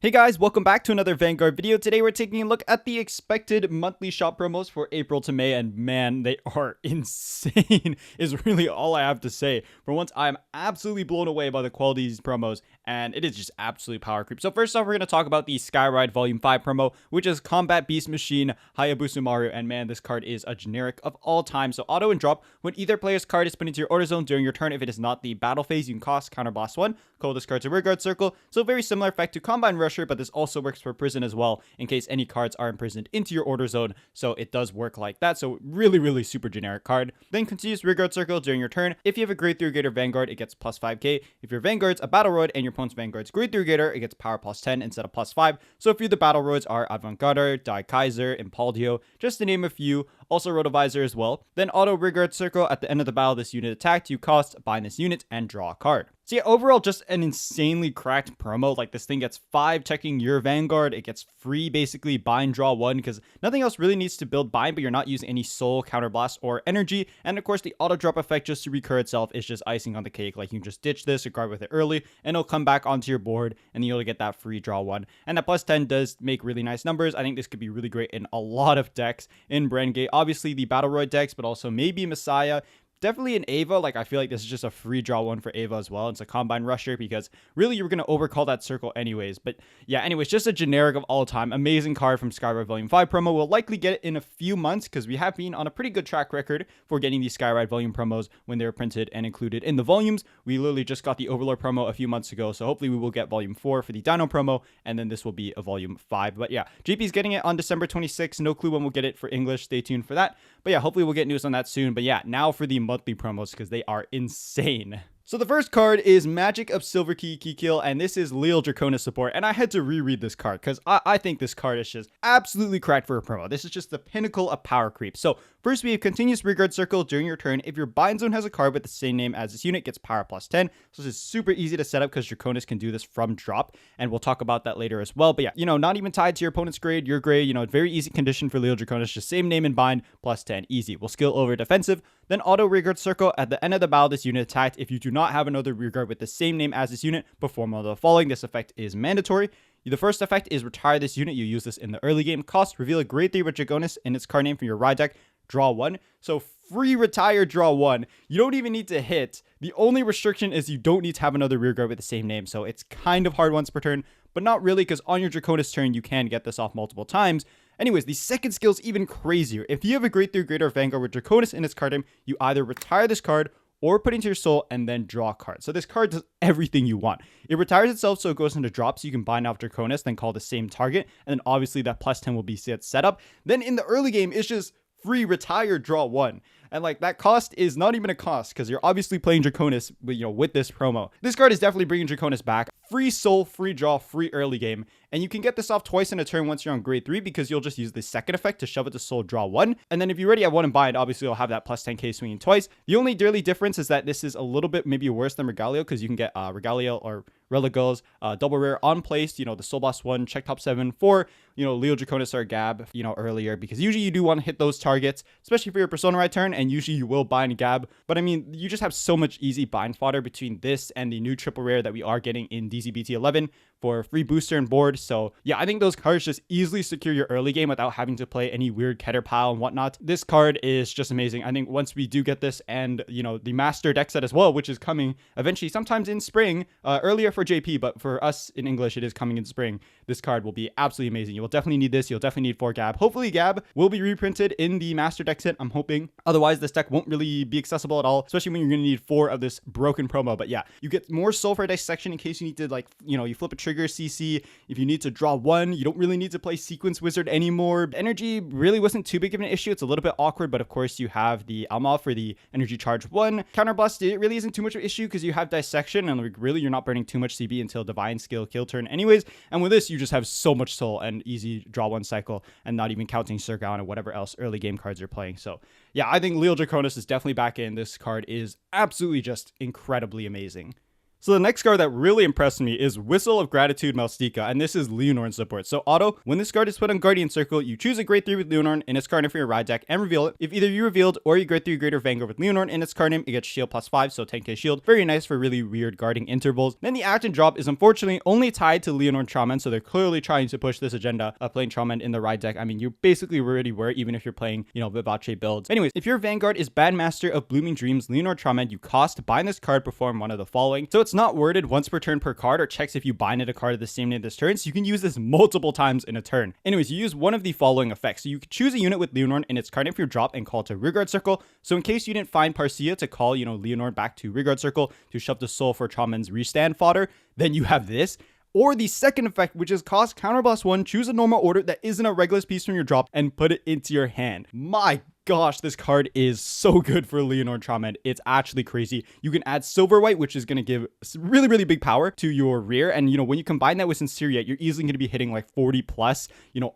Hey guys, welcome back to another Vanguard video. Today we're taking a look at the expected monthly shop promos for April to May, and man, they are insane is really all I have to say. For once, I'm absolutely blown away by the quality of these promos, and it is just absolute power creep. So first off, we're going to talk about the Skyride Vol.5 promo, which is Combat Beast Machine Hayabusamaru, and man, this card is a generic of all time. So auto and drop, when either player's card is put into your order zone during your turn, if it is not the battle phase, you can cost counterblast 1, call this card to Rearguard Circle. So very similar effect to Combine Rusher, but this also works for Prison as well, in case any cards are imprisoned into your order zone, so it does work like that. So really super generic card. Then continues Rearguard Circle during your turn. If you have a Grade 3 Gator Vanguard, it gets plus 5k. If your Vanguard's a Battle Roid and your opponent's Vanguard's Grade 3 Gator, it gets power plus 10 instead of plus 5. So a few of the Battle Roids are Avantgarda, Die Kaiser, Impaldio, just to name a few. Also Rotovisor as well. Then auto Rearguard Circle at the end of the battle. This unit attacked, you cost, bind this unit, and draw a card. So yeah, overall, just an insanely cracked promo. Like, this thing gets 5 checking your Vanguard. It gets free, basically, bind, draw 1, because nothing else really needs to build bind, but you're not using any soul, counterblast, or energy. And of course, the auto drop effect just to recur itself is just icing on the cake. Like, you can just ditch this or guard with it early, and it'll come back onto your board, and you'll get that free draw 1. And that plus 10 does make really nice numbers. I think this could be really great in a lot of decks in Brandgate. Obviously, the Battle Roid decks, but also maybe Messiah. Definitely an Ava. Like, I feel like this is just a free draw 1 for Ava as well. It's a Combine Rusher because really you were going to overcall that circle anyways. But yeah, anyways, just a generic of all time. Amazing card from Skyride Vol.5 promo. We'll likely get it in a few months because we have been on a pretty good track record for getting these Skyride Volume promos when they were printed and included in the volumes. We literally just got the Overlord promo a few months ago. So hopefully we will get Volume 4 for the Dino promo, and then this will be a Volume 5. But yeah, JP's getting it on December 26th. No clue when we'll get it for English. Stay tuned for that. But yeah, hopefully we'll get news on that soon. But yeah, now for the monthly promos because they are insane. So the first card is Magic of Silverkey Kikil, and this is Liael Draconis support, and I had to reread this card because I think this card is just absolutely cracked for a promo. This is just the pinnacle of power creep. So first we have Continuous Rearguard Circle during your turn. If your bind zone has a card with the same name as this unit, gets power plus 10. So this is super easy to set up because Draconis can do this from drop, and we'll talk about that later as well. But yeah, you know, not even tied to your opponent's grade, your grade, you know, very easy condition for Liael Draconis, just same name and bind, plus 10, easy. We'll skill over defensive. Then auto Rearguard Circle at the end of the battle, this unit attacked. If you do not have another Rearguard with the same name as this unit, perform one of the following. This effect is mandatory. The first effect is retire this unit. You use this in the early game. Cost, reveal a grade 3 with Draconis in its card name from your ride deck. Draw 1. So free retire, draw 1. You don't even need to hit. The only restriction is you don't need to have another Rearguard with the same name. So it's kind of hard once per turn, but not really, because on your Draconis turn, you can get this off multiple times. Anyways, the second skill is even crazier. If you have a Grade 3 Greater Vanguard with Draconis in its card name, you either retire this card or put it into your soul and then draw a card. So this card does everything you want. It retires itself so it goes into drop, so you can bind off Draconis, then call the same target, and then obviously that plus 10 will be set up. Then in the early game, it's just free retire, draw 1. And like, that cost is not even a cost because you're obviously playing Draconis, you know, with this promo. This card is definitely bringing Draconis back. Free soul, free draw, free early game. And you can get this off twice in a turn once you're on grade 3 because you'll just use the second effect to shove it to soul, draw 1. And then if you already have 1 in bind, obviously you'll have that plus 10k swinging twice. The only daily difference is that this is a little bit maybe worse than Regalio because you can get Regalio or Religos double rare on place, you know, the Soul Blast 1, check top 7 for, you know, Liael Draconis or Gab, you know, earlier, because usually you do want to hit those targets, especially for your Persona Ride turn, and usually you will bind Gab. But I mean, you just have so much easy bind fodder between this and the new triple rare that we are getting in DZBT 11 for free booster and board. So yeah, I think those cards just easily secure your early game without having to play any weird Keter pile and whatnot. This card is just amazing. I think once we do get this, and you know, the master deck set as well, which is coming eventually sometimes in spring, earlier for JP, but for us in English, it is coming in spring. This card will be absolutely amazing. You will definitely need this. You'll definitely need 4 Gab. Hopefully Gab will be reprinted in the master deck set, I'm hoping. Otherwise, this deck won't really be accessible at all, especially when you're going to need 4 of this broken promo. But yeah, you get more soul for dissection in case you need to, like, you know, you flip a trigger CC. If you need to draw 1, you don't really need to play Sequence Wizard anymore. Energy really wasn't too big of an issue. It's a little bit awkward, but of course you have the Alma for the energy charge 1. Counterblast, it really isn't too much of an issue because you have dissection, and like, really you're not burning too much CB until divine skill kill turn anyways. And with this, you just have so much soul and easy draw 1 cycle, and not even counting Sirgon or whatever else early game cards you're playing. So yeah, I think Liael Draconis is definitely back in. This card is absolutely just incredibly amazing. So the next card that really impressed me is Whistle of Gratitude Melstika, and this is Lianorn support. So auto, when this card is put on Guardian Circle, you choose a grade 3 with Lianorn in its card name for your ride deck and reveal it. If either you revealed or you grade 3 greater Vanguard with Lianorn in its card name, it gets shield +5, so 10k shield. Very nice for really weird guarding intervals. Then the action drop is unfortunately only tied to Lianorn Traumend, so they're clearly trying to push this agenda of playing Traumend in the ride deck. I mean, you basically already were, even if you're playing, Vivace builds. Anyways, if your Vanguard is Bandmaster of Blooming Dreams Lianorn Traumend, you cost to bind this card, perform one of the following. So it's not worded once per turn per card, or checks if you bind a card of the same name this turn, so you can use this multiple times in a turn. Anyways, you use one of the following effects. So you can choose a unit with Lianorn in its card name for your drop and call it to rearguard circle. So in case you didn't find Parcia to call, Lianorn back to rearguard circle to shove the soul for Traumend's restand fodder, then you have this. Or the second effect, which is cost counterblast 1, choose a normal order that isn't a Regulus piece from your drop and put it into your hand. My gosh, this card is so good for Lianorn Traumend. It's actually crazy. You can add silver white, which is going to give really, really big power to your rear. And, when you combine that with Sinceria, you're easily going to be hitting like 40 plus,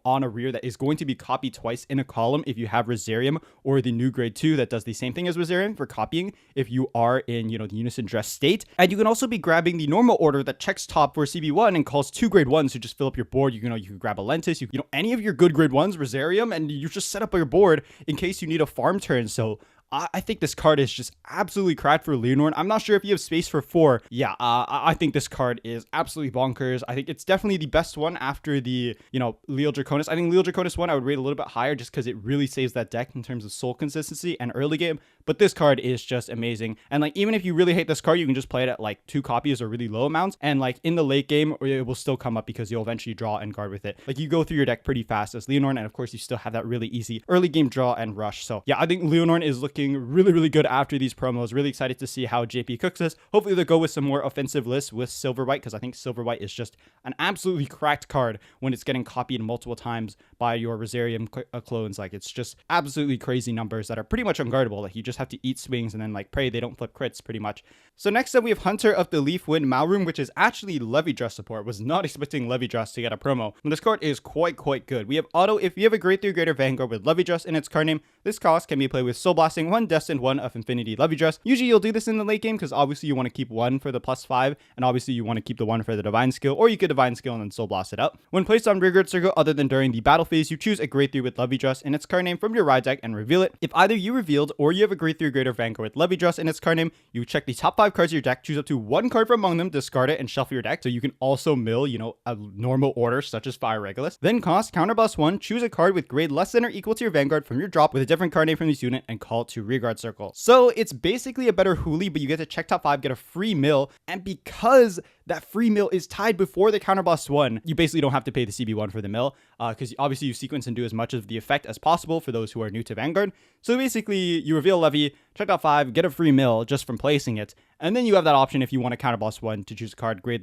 on a rear that is going to be copied twice in a column if you have Rosarium, or the new grade 2 that does the same thing as Rosarium for copying if you are in, the Unison Dress state. And you can also be grabbing the normal order that checks top for CB1 and calls 2 grade 1s to just fill up your board. You can grab a Lentis, any of your good grade 1s, Rosarium, and you just set up your board in case you need a farm turn. So I think this card is just absolutely cracked for Lianorn. I'm not sure if you have space for 4. Yeah, I think this card is absolutely bonkers. I think it's definitely the best one after the, Liael Draconis. I think Liael Draconis 1 I would rate a little bit higher just because it really saves that deck in terms of soul consistency and early game. But this card is just amazing. And even if you really hate this card, you can just play it at 2 copies or really low amounts. And in the late game, it will still come up because you'll eventually draw and guard with it. You go through your deck pretty fast as Lianorn. And of course, you still have that really easy early game draw and rush. So yeah, I think Lianorn is looking really, really good after these promos. Really excited to see how JP cooks this. Hopefully they'll go with some more offensive lists with silver white, because I think silver white is just an absolutely cracked card when it's getting copied multiple times by your Rosarium clones. It's just absolutely crazy numbers that are pretty much unguardable. You just have to eat swings and then pray they don't flip crits pretty much. So next up we have Hunter of the Leaf Wind Malrum, which is actually Levidras support. Was not expecting Levidras to get a promo. And this card is quite good. We have auto, if you have a grade 3 greater Vanguard with Levidras in its card name, this cost can be played with Soul Blasting 1 Destined 1 of Infinity Levidras. Usually you'll do this in the late game because obviously you want to keep 1 for the +5, and obviously you want to keep the 1 for the Divine Skill, or you could Divine Skill and then Soul Blast it up. When placed on rearguard circle other than during the battle phase, you choose a grade 3 with Levidras in its card name from your ride deck and reveal it. If either you revealed or you have a grade 3 greater Vanguard with Levidras in its card name, you check the top 5 cards of your deck, choose up to 1 card from among them, discard it, and shuffle your deck. So you can also mill, a normal order such as Fire Regulus. Then cost counterblast 1, choose a card with grade less than or equal to your Vanguard from your drop with a different card name from this unit and call it to rearguard circle. So it's basically a better Huli, but you get to check top 5, get a free mill, and because that free mill is tied before the counterblast 1, you basically don't have to pay the CB1 for the mill, because obviously you sequence and do as much of the effect as possible for those who are new to Vanguard. So basically you reveal Levy, check top 5, get a free mill just from placing it, and then you have that option if you want to counterblast 1 to choose a card grade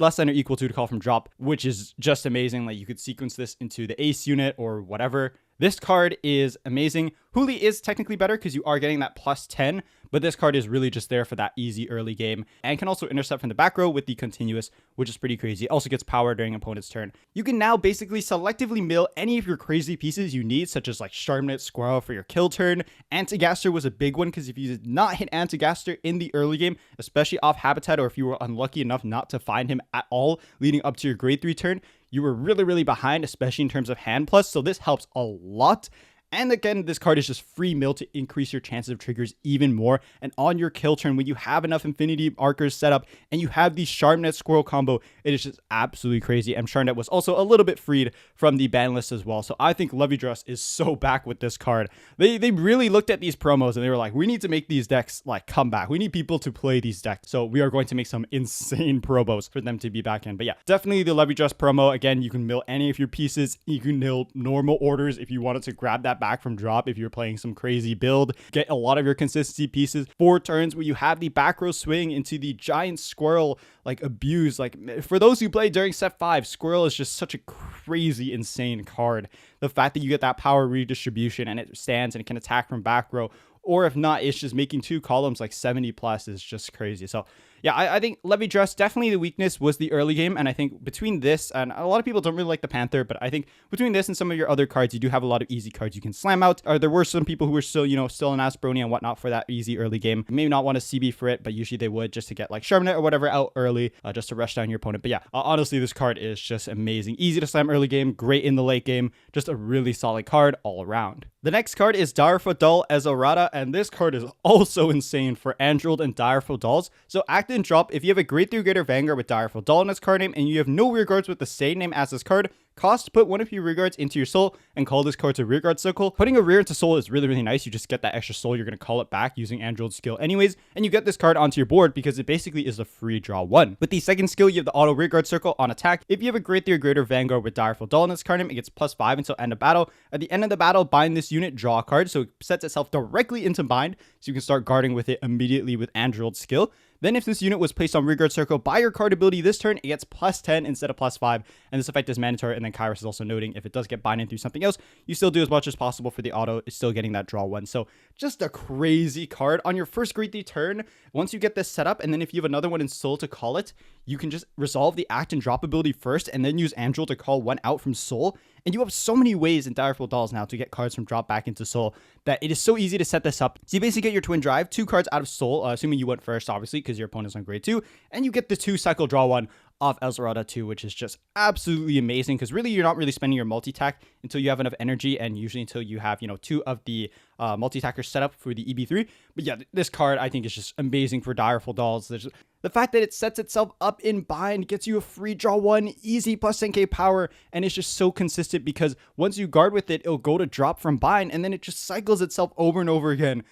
less than or equal to call from drop, which is just amazing. You could sequence this into the ace unit or whatever. This card is amazing. Huli is technically better because you are getting that +10, but this card is really just there for that easy early game and can also intercept from the back row with the continuous, which is pretty crazy. It also gets power during opponent's turn. You can now basically selectively mill any of your crazy pieces you need, such as Sharpnet, Squirrel for your kill turn. Antigaster was a big one because if you did not hit Antigaster in the early game, especially off Habitat, or if you were unlucky enough not to find him at all leading up to your grade 3 turn, you were really, really behind, especially in terms of hand plus. So this helps a lot. And again, this card is just free mill to increase your chances of triggers even more. And on your kill turn, when you have enough Infinity Archers set up and you have the Sharpnet Squirrel combo, it is just absolutely crazy. And Sharpnet was also a little bit freed from the ban list as well. So I think Levidras is so back with this card. They really looked at these promos and they were like, we need to make these decks come back. We need people to play these decks. So we are going to make some insane promos for them to be back in. But yeah, definitely the Levidras promo. Again, you can mill any of your pieces. You can mill normal orders if you wanted to grab that back from drop if you're playing some crazy build. Get a lot of your consistency pieces. 4 turns where you have the back row swing into the giant squirrel abuse. For those who play during set 5, Squirrel is just such a crazy insane card. The fact that you get that power redistribution and it stands and it can attack from back row, or if not, it's just making 2 columns 70 plus is just crazy. So yeah, I think Levidras, definitely the weakness was the early game. And I think between this, and a lot of people don't really like the Panther, but I think between this and some of your other cards, you do have a lot of easy cards you can slam out. There were some people who were still, still in Asproni and whatnot for that easy early game. Maybe not want a CB for it, but usually they would, just to get like Sharmanet or whatever out early, just to rush down your opponent. But yeah, honestly, this card is just amazing. Easy to slam early game, great in the late game, just a really solid card all around. The next card is Direfull Eselreda, and this card is also insane for Androld and Direfull. So act and drop, if you have a grade 3 greater Vanguard with Direfull in its card name, and you have no rearguards with the same name as this card, cost, put one of your rearguards into your soul and call this card to rearguard circle. Putting a rear into soul is really, really nice. You just get that extra soul. You're going to call it back using Androld's skill anyways, and you get this card onto your board because it basically is a free draw 1. With the second skill, you have the auto rearguard circle on attack. If you have a grade 3 or greater Vanguard with Direfull in its card name, it gets +5 until end of battle. At the end of the battle, bind this unit, draw a card, so it sets itself directly into bind, so you can start guarding with it immediately with Androld's skill. Then if this unit was placed on rearguard circle by your card ability this turn, it gets +10 instead of +5, and this effect is mandatory. And then Kyrus is also noting if it does get binded through something else, you still do as much as possible for the auto. It's still getting that draw 1. So just a crazy card. On your first grade 3 turn, once you get this set up, and then if you have another one in soul to call it, you can just resolve the act and drop ability first, and then use Androld to call one out from soul. And you have so many ways in Direfull now to get cards from drop back into soul that it is so easy to set this up. So you basically get your twin drive, 2 cards out of soul, assuming you went first, obviously, because your opponent's on grade 2, and you get the 2 cycle draw 1 off Eselreda too, which is just absolutely amazing, because really you're not really spending your multi-tack until you have enough energy, and usually until you have 2 of the multi-tackers set up for the EB3. But yeah, this card I think is just amazing for Direfull. There's the fact that it sets itself up in bind, gets you a free draw 1, easy +10k power, and it's just so consistent because once you guard with it, it'll go to drop from bind, and then it just cycles itself over and over again.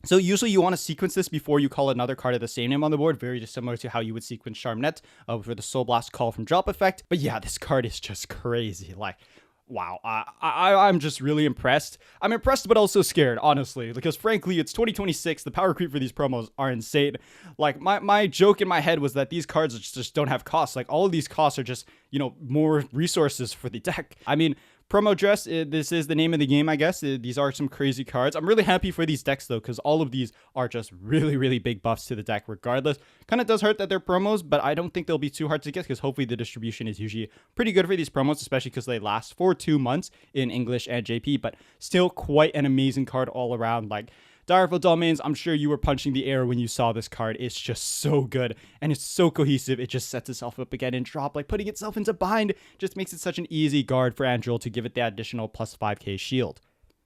So usually you want to sequence this before you call another card of the same name on the board, very similar to how you would sequence Sharmanet for the Soul Blast call from drop effect. But yeah, this card is just crazy. Like, wow, I'm just really impressed. I'm impressed, but also scared, honestly, because frankly, it's 2026. The power creep for these promos are insane. Like, my joke in my head was that these cards just don't have costs. Like, all of these costs are just, more resources for the deck. I mean, Promo dress, this is the name of the game, I guess. These are some crazy cards. I'm really happy for these decks, though, because all of these are just really, really big buffs to the deck regardless. Kind of does hurt that they're promos, but I don't think they'll be too hard to get, because hopefully the distribution is usually pretty good for these promos, especially because they last for 2 months in English and JP, but still quite an amazing card all around. Like, Direfull mains, I'm sure you were punching the air when you saw this card. It's just so good, and it's so cohesive. It just sets itself up again in drop, like putting itself into bind just makes it such an easy guard for Androld to give it the additional +5k shield.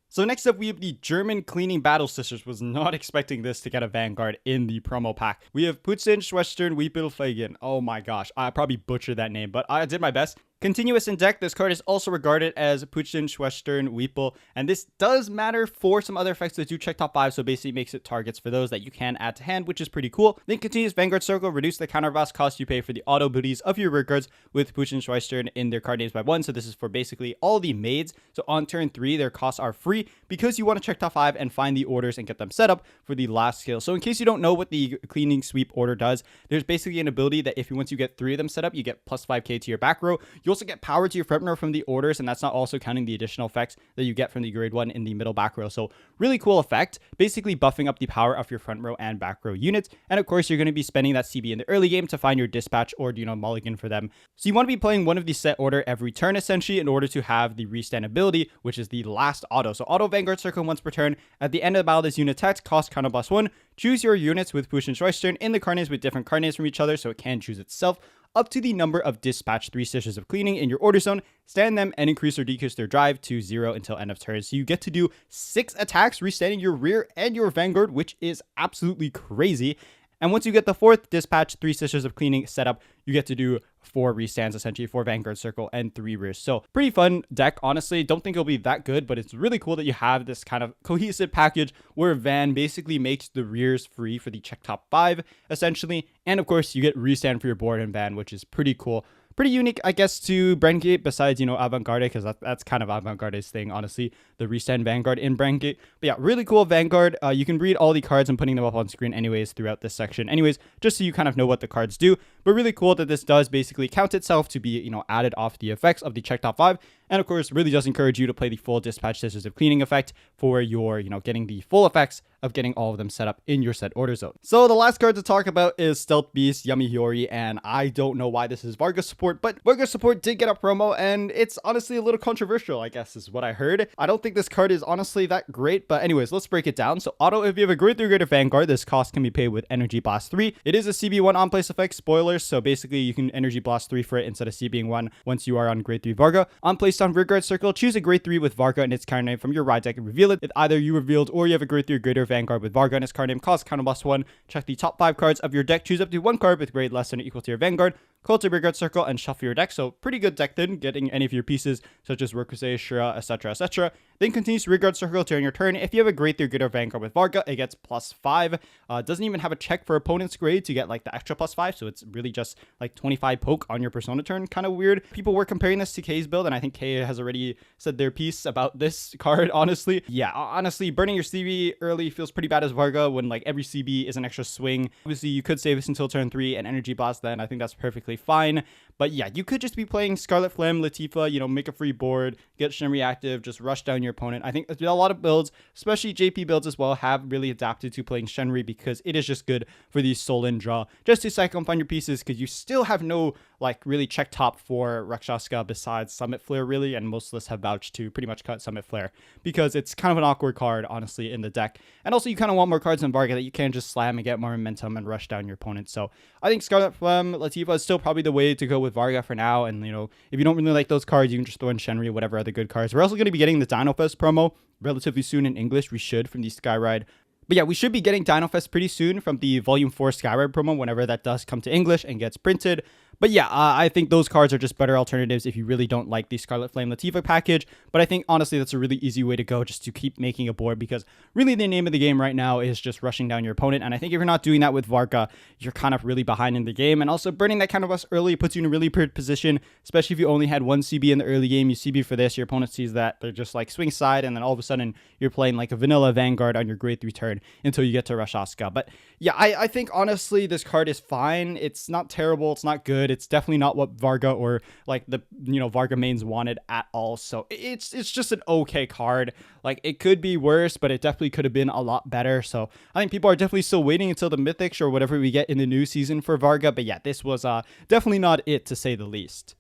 So next up, we have the German Cleaning Battle Sisters. Was not expecting this to get a Vanguard in the promo pack. We have Putzen, Schwestern, Weepl, Feygen. Oh my gosh, I probably butchered that name, but I did my best. Continuous in deck, this card is also regarded as Putzen, Schwestern, Weepl, and this does matter for some other effects that do check top 5, so basically makes it targets for those that you can add to hand, which is pretty cool. Then continuous Vanguard Circle, reduce the counterblast cost you pay for the auto abilities of your rearguards with Putzen, Schwestern in their card names by 1, so this is for basically all the maids. So on turn 3, their costs are free because you want to check top 5 and find the orders and get them set up for the last skill. So in case you don't know what the cleaning sweep order does, there's basically an ability that once you get 3 of them set up, you get +5k to your back row. You also get power to your front row from the orders, and that's not also counting the additional effects that you get from the grade 1 in the middle back row. So really cool effect, basically buffing up the power of your front row and back row units. And of course, you're going to be spending that CB in the early game to find your dispatch or mulligan for them. So you want to be playing one of the set order every turn essentially in order to have the restand ability, which is the last auto. So auto Vanguard Circle once per turn. At the end of the battle, this unit attacks, cost counter +1. Choose your units with Putzen, Schwestern in the card names with different card names from each other, so it can choose itself up to the number of dispatch 3 Stitches of Cleaning in your order zone, stand them, and increase or decrease their drive to 0 until end of turn. So you get to do 6 attacks, restanding your rear and your Vanguard, which is absolutely crazy. And once you get the 4th dispatch 3 Stitches of Cleaning set up, you get to do 4 restands, essentially 4 Vanguard Circle and 3 rears. So pretty fun deck, honestly. Don't think it'll be that good, but it's really cool that you have this kind of cohesive package where Van basically makes the rears free for the check top 5, essentially. And of course, you get restand for your board and Van, which is pretty cool. Pretty unique, I guess, to Brandgate, besides, Avantgarda, because that's kind of Avantgarda's thing, honestly, the restand Vanguard in Brandgate. But yeah, really cool Vanguard. You can read all the cards. I'm putting them up on screen anyways throughout this section anyways, just so you kind of know what the cards do. But really cool that this does basically count itself to be, added off the effects of the check top 5. And of course, really does encourage you to play the full Dispatch Scissors of Cleaning effect for your, getting the full effects of getting all of them set up in your set order zone. So the last card to talk about is Stealth Beast Yamihyouri, and I don't know why this is Varga support, but Varga support did get a promo, and it's honestly a little controversial, I guess is what I heard. I don't think this card is honestly that great, but anyways, let's break it down. So auto, if you have a grade 3 greater Vanguard, this cost can be paid with Energy Blast 3. It is a CB1 on place effect, spoilers, so basically you can Energy Blast 3 for it instead of CBing 1 once you are on grade 3 Varga. On placed on Rearguard Circle, choose a grade 3 with Varga and its card name from your ride deck and reveal it. If either you revealed or you have a grade 3 or greater Vanguard with Varga and its card name, cost counter plus 1. Check the top 5 cards of your deck, choose up to 1 card with grade less than or equal to your Vanguard, call to Rearguard Circle, and shuffle your deck. So pretty good deck then, getting any of your pieces such as Workusei, Shura, etc, etc. Then continues to Rearguard Circle during your turn. If you have a grade 3 greater Vanguard with Varga, it gets plus 5. Doesn't even have a check for opponent's grade to get like the extra plus 5, so it's really just like 25 poke on your Persona turn. Kind of weird. People were comparing this to K's build, and I think K has already said their piece about this card, honestly. Yeah, honestly, burning your CB early feels pretty bad as Varga when like every CB is an extra swing. Obviously, you could save this until turn 3 and Energy Blast then. I think that's perfectly fine. But yeah, you could just be playing Scarlet Flame, Latifa, make a free board, get Shinri active, just rush down your opponent. I think a lot of builds, especially JP builds as well, have really adapted to playing Shenri because it is just good for the Soul draw, just to cycle and find your pieces, because you still have no like really check top for Rakshasa besides Summit Flare really, and most lists have vouched to pretty much cut Summit Flare because it's kind of an awkward card honestly in the deck. And also you kind of want more cards in Varga that you can just slam and get more momentum and rush down your opponent. So I think Scarlet Flame, Latifa is still probably the way to go with Varga for now. And if you don't really like those cards, you can just throw in Shenri or whatever other good cards. We're also going to be getting the Dino Fest promo relatively soon in English. We should, from the Skyride. But yeah, we should be getting Dino Fest pretty soon from the Volume 4 Skyride promo whenever that does come to English and gets printed. But yeah, I think those cards are just better alternatives if you really don't like the Scarlet Flame Latifa package. But I think, honestly, that's a really easy way to go, just to keep making a board, because really the name of the game right now is just rushing down your opponent. And I think if you're not doing that with Varga, you're kind of really behind in the game. And also, burning that kind of us early puts you in a really good position, especially if you only had one CB in the early game. You CB for this, your opponent sees that, they're just like swing side, and then all of a sudden you're playing like a vanilla Vanguard on your grade 3 turn until you get to Rush Asuka. But yeah, I think, honestly, this card is fine. It's not terrible. It's not good. It's definitely not what Varga or like the Varga mains wanted at all. So it's just an okay card. Like, it could be worse, but it definitely could have been a lot better. So I think people are definitely still waiting until the Mythics or whatever we get in the new season for Varga. But yeah, this was definitely not it, to say the least.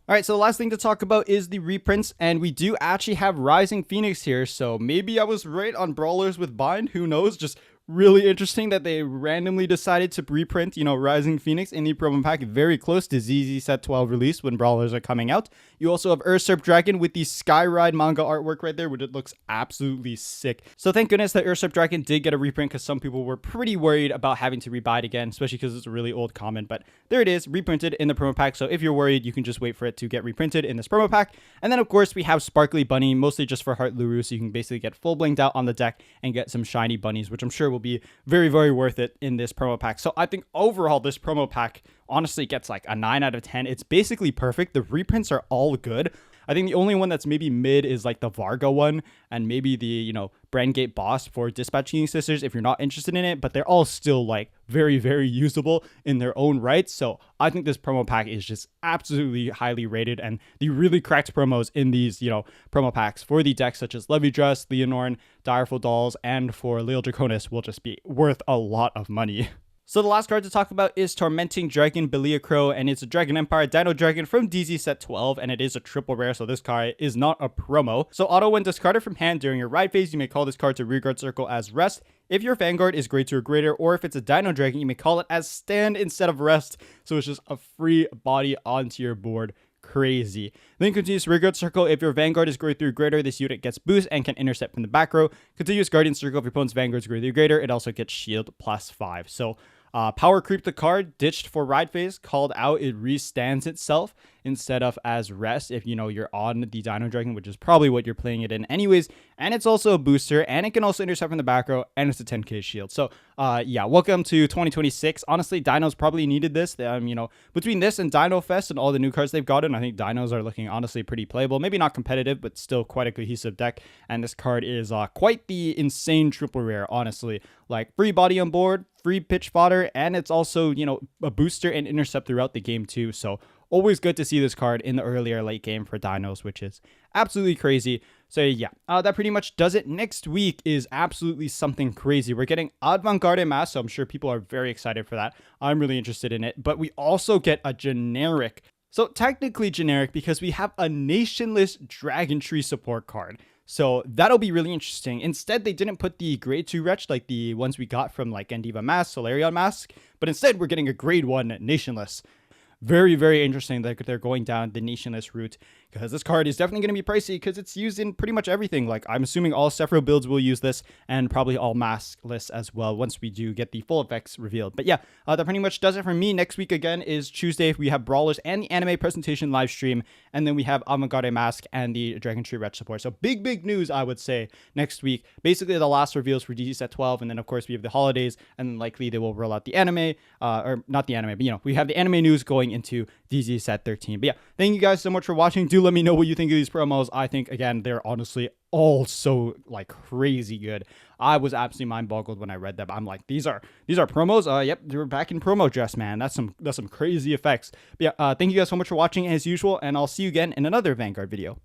All right, so the last thing to talk about is the reprints, and we do actually have Rising Phoenix here. So maybe I was right on Brawlers with Bind, who knows? Just really interesting that they randomly decided to reprint, Rising Phoenix in the promo pack, very close to ZZ Set 12 release when Brawlers are coming out. You also have Usurp Dragon with the Skyride manga artwork right there, which it looks absolutely sick. So thank goodness that Usurp Dragon did get a reprint, because some people were pretty worried about having to rebuy it again, especially because it's a really old common. But there it is, reprinted in the promo pack. So if you're worried, you can just wait for it to get reprinted in this promo pack. And then of course we have Sparkly Bunny, mostly just for Heart Luru, so you can basically get full blinged out on the deck and get some shiny bunnies, which I'm sure will be very, very worth it in this promo pack. So I think overall this promo pack honestly gets like a 9 out of 10. It's basically perfect. The reprints are all good. I think the only one that's maybe mid is like the Varga one, and maybe the, Brandgate boss for Dispatching Sisters if you're not interested in it, but they're all still like very, very usable in their own right. So I think this promo pack is just absolutely highly rated, and the really cracked promos in these, promo packs for the decks such as Levidras, Lianorn, Direfull Dolls, and for Liael Draconis will just be worth a lot of money. So the last card to talk about is Tormenting Dragon Beligeacro, and it's a Dragon Empire Dinodragon from DZ Set 12, and it is a triple rare, so this card is not a promo. So auto, when discarded from hand during your ride phase, you may call this card to Rearguard Circle as Rest. If your Vanguard is grade 2 or greater, or if it's a Dino Dragon, you may call it as Stand instead of Rest, so it's just a free body onto your board. Crazy. Then continuous Rearguard Circle. If your Vanguard is grade 3 or greater, this unit gets boost and can intercept from the back row. Continuous Guardian Circle. If your opponent's Vanguard is grade 3 or greater, it also gets shield plus 5. So power creep the card, ditched for ride phase, called out, it restands itself instead of as rest if you're on the Dino Dragon, which is probably what you're playing it in anyways. And it's also a booster, and it can also intercept from the back row, and it's a 10k shield. So yeah, welcome to 2026. Honestly, Dinos probably needed this. Between this and Dino Fest and all the new cards they've gotten, I think Dinos are looking honestly pretty playable. Maybe not competitive, but still quite a cohesive deck. And this card is quite the insane triple rare, honestly. Like, free body on board, free pitch fodder, and it's also, a booster and intercept throughout the game too. So always good to see this card in the earlier late game for Dinos, which is absolutely crazy. So yeah, that pretty much does it. Next week is absolutely something crazy. We're getting Avantgarda Masques, so I'm sure people are very excited for that. I'm really interested in it. But we also get a generic, so technically generic, because we have a Nationless Dragontree support card. So that'll be really interesting. Instead, they didn't put the grade 2 Wretch like the ones we got from like Endiva Masques, Solarion Masques, but instead we're getting a grade 1 Nationless. Very, very interesting that they're going down the Nationless route, because this card is definitely going to be pricey because it's used in pretty much everything. Like, I'm assuming all Sephiroth builds will use this, and probably all Maskless as well once we do get the full effects revealed. But yeah, that pretty much does it for me. Next week again is Tuesday. We have Brawlers and the anime presentation live stream, and then we have Avantgarda Masques and the Dragontree Wretch support. So big news, I would say, next week. Basically, the last reveals for DZ set 12, and then of course we have the holidays, and likely they will roll out the anime, or not the anime, but you know, we have the anime news going into DZ set 13. But yeah, thank you guys so much for watching. Do let me know what you think of these promos. I think, again, they're honestly all so like crazy good. I was absolutely mind boggled when I read them. I'm like, these are promos. Yep, they're back in promo dress, man. That's some crazy effects. But yeah, thank you guys so much for watching as usual, and I'll see you again in another Vanguard video.